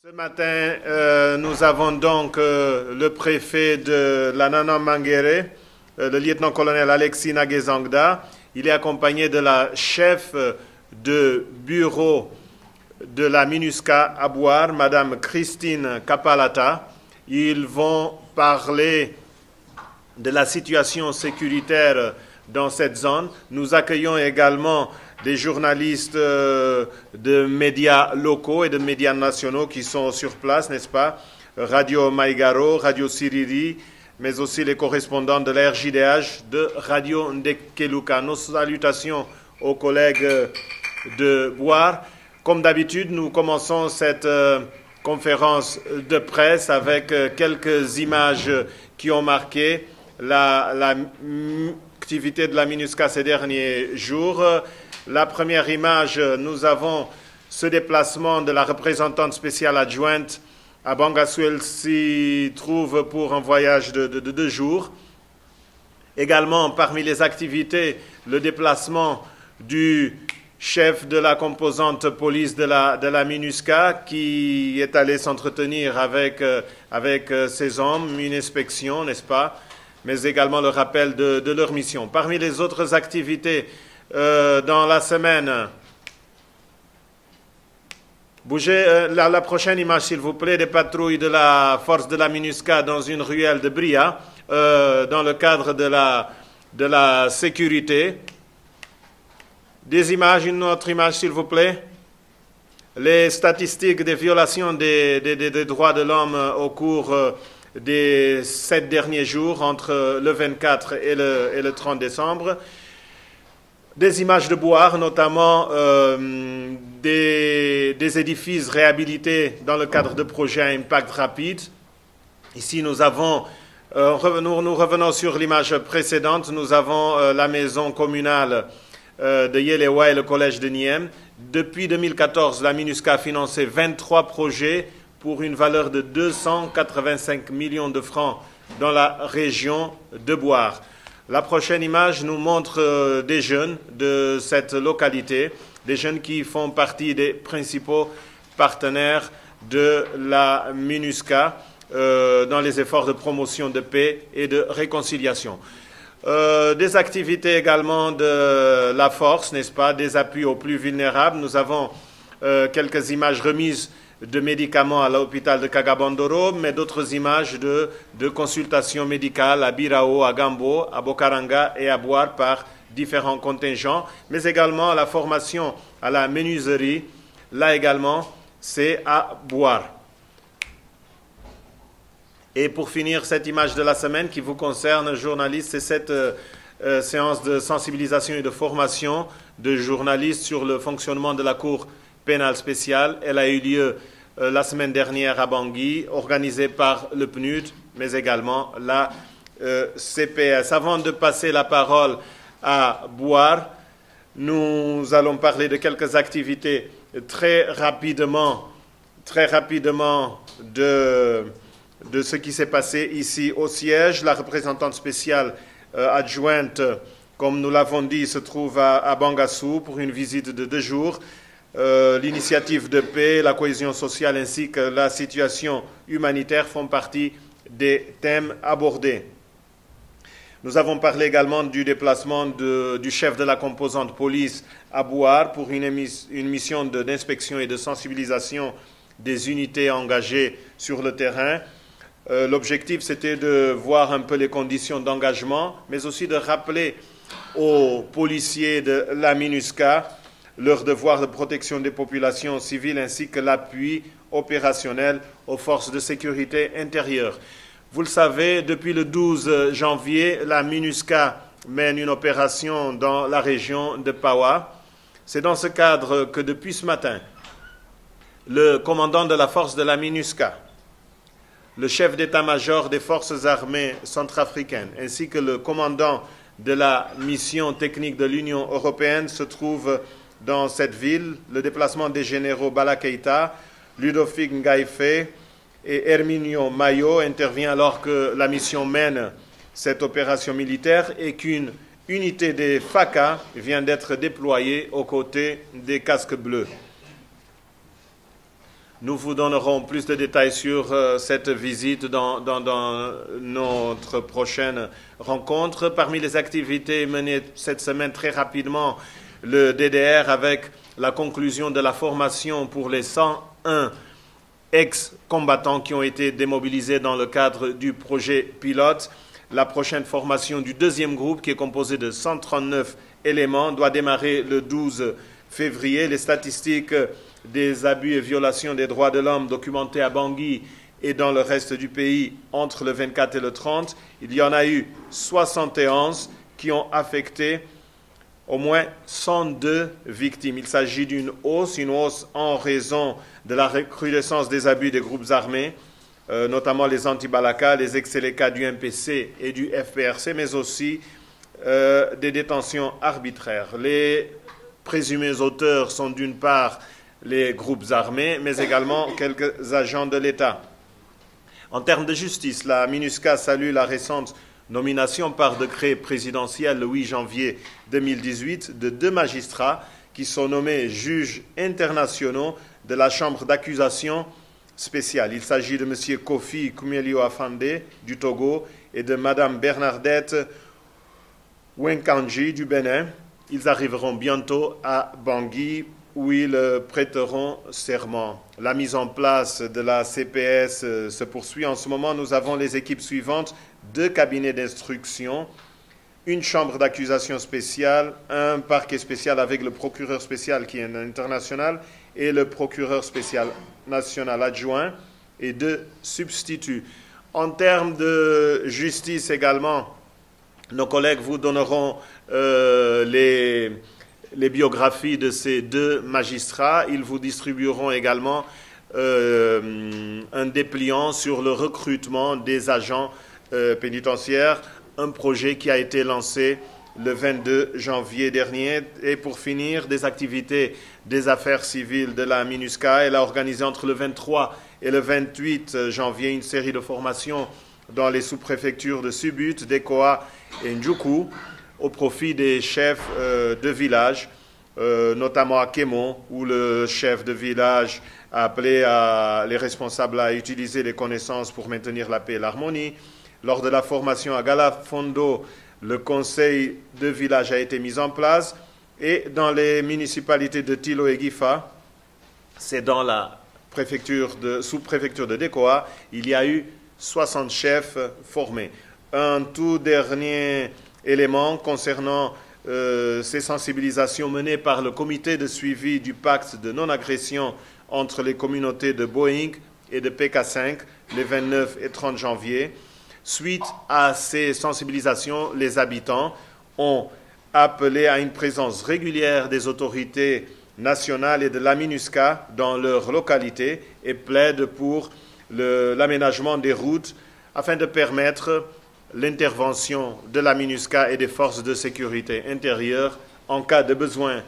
Ce matin, nous avons donc le préfet de la Nana Mangere, le lieutenant-colonel Alexis Nagezangda. Il est accompagné de la chef de bureau de la MINUSCA à Bouar, Madame Christine Kapalata. Ils vont parler de la situation sécuritaire dans cette zone. Nous accueillons également des journalistes de médias locaux et de médias nationaux qui sont sur place, n'est-ce pas? Radio Maïgaro, Radio Siriri, mais aussi les correspondants de la RJDH, de Radio Ndekeluka. Nos salutations aux collègues de Bouar. Comme d'habitude, nous commençons cette conférence de presse avec quelques images qui ont marqué l'activité de la MINUSCA ces derniers jours. La première image, nous avons ce déplacement de la représentante spéciale adjointe à Bangassou. Elle s'y trouve pour un voyage de 2 jours. Également, parmi les activités, le déplacement du chef de la composante police de la MINUSCA qui est allé s'entretenir avec ces hommes, une inspection, n'est-ce pas, mais également le rappel de leur mission. Parmi les autres activités, dans la semaine. Bougez la prochaine image, s'il vous plaît, des patrouilles de la force de la MINUSCA dans une ruelle de Bria, dans le cadre de la sécurité. Des images, une autre image, s'il vous plaît. Les statistiques des violations des droits de l'homme au cours des 7 derniers jours, entre le 24 et le 30 décembre. Des images de Bouar, notamment des édifices réhabilités dans le cadre de projets à impact rapide. Ici, nous revenons sur l'image précédente. Nous avons la maison communale de Yelewa et le collège de Niem. Depuis 2014, la MINUSCA a financé 23 projets pour une valeur de 285 millions de francs dans la région de Bouar. La prochaine image nous montre des jeunes de cette localité, des jeunes qui font partie des principaux partenaires de la MINUSCA dans les efforts de promotion de paix et de réconciliation. Des activités également de la force, n'est-ce pas, des appuis aux plus vulnérables. Nous avons quelques images remises de médicaments à l'hôpital de Kagabandoro, mais d'autres images de consultations médicales à Birao, à Gambo, à Bokaranga et à Bouar par différents contingents, mais également la formation à la menuiserie. Là également, c'est à Bouar. Et pour finir, cette image de la semaine qui vous concerne, journalistes, c'est cette séance de sensibilisation et de formation de journalistes sur le fonctionnement de la Cour pénale spéciale. Elle a eu lieu la semaine dernière à Bangui, organisée par le PNUD, mais également la CPS. Avant de passer la parole à Bouar, nous allons parler de quelques activités très rapidement de ce qui s'est passé ici au siège. La représentante spéciale adjointe, comme nous l'avons dit, se trouve à Bangassou pour une visite de 2 jours. L'initiative de paix, la cohésion sociale ainsi que la situation humanitaire font partie des thèmes abordés. Nous avons parlé également du déplacement du chef de la composante police à Bouar pour une mission d'inspection et de sensibilisation des unités engagées sur le terrain. L'objectif, c'était de voir un peu les conditions d'engagement, mais aussi de rappeler aux policiers de la MINUSCA leur devoir de protection des populations civiles ainsi que l'appui opérationnel aux forces de sécurité intérieure. Vous le savez, depuis le 12 janvier, la MINUSCA mène une opération dans la région de Pawa. C'est dans ce cadre que depuis ce matin, le commandant de la force de la MINUSCA, le chef d'état-major des forces armées centrafricaines, ainsi que le commandant de la mission technique de l'Union européenne se trouvent dans cette ville. Le déplacement des généraux Bala Keïta, Ludovic Ngaïfe et Herminio Mayo intervient alors que la mission mène cette opération militaire et qu'une unité des FACA vient d'être déployée aux côtés des casques bleus. Nous vous donnerons plus de détails sur cette visite dans notre prochaine rencontre. Parmi les activités menées cette semaine très rapidement, le DDR avec la conclusion de la formation pour les 101 ex-combattants qui ont été démobilisés dans le cadre du projet pilote. La prochaine formation du deuxième groupe, qui est composé de 139 éléments, doit démarrer le 12 février. Les statistiques des abus et violations des droits de l'homme documentés à Bangui et dans le reste du pays entre le 24 et le 30, il y en a eu 71 qui ont affecté au moins 102 victimes. Il s'agit d'une hausse en raison de la recrudescence des abus des groupes armés, notamment les anti-Balaka, les ex-Seleka du MPC et du FPRC, mais aussi des détentions arbitraires. Les présumés auteurs sont d'une part les groupes armés, mais également quelques agents de l'État. En termes de justice, la MINUSCA salue la récente nomination par décret présidentiel le 8 janvier 2018 de 2 magistrats qui sont nommés juges internationaux de la Chambre d'accusation spéciale. Il s'agit de M. Kofi Kumelio Afande du Togo et de Mme Bernadette Wenkanji du Bénin. Ils arriveront bientôt à Bangui où ils prêteront serment. La mise en place de la CPS se poursuit. En ce moment, nous avons les équipes suivantes: 2 cabinets d'instruction, une chambre d'accusation spéciale, un parquet spécial avec le procureur spécial qui est international et le procureur spécial national adjoint et 2 substituts. En termes de justice également, nos collègues vous donneront les biographies de ces 2 magistrats. Ils vous distribueront également un dépliant sur le recrutement des agents pénitentiaires, un projet qui a été lancé le 22 janvier dernier. Et pour finir, des activités des affaires civiles de la MINUSCA. Elle a organisé entre le 23 et le 28 janvier une série de formations dans les sous-préfectures de Subut, Dekoa et Ndjoukou, au profit des chefs de village, notamment à Kémon, où le chef de village a appelé les responsables à utiliser les connaissances pour maintenir la paix et l'harmonie. Lors de la formation à Galafondo, le conseil de village a été mis en place. Et dans les municipalités de Tilo et Gifa, c'est dans la sous-préfecture de Dekoa, il y a eu 60 chefs formés. Un tout dernier élément concernant ces sensibilisations menées par le comité de suivi du pacte de non-agression entre les communautés de Boeing et de PK5 les 29 et 30 janvier. Suite à ces sensibilisations, les habitants ont appelé à une présence régulière des autorités nationales et de la MINUSCA dans leur localité et plaident pour l'aménagement des routes afin de permettre l'intervention de la MINUSCA et des forces de sécurité intérieure en cas de besoin.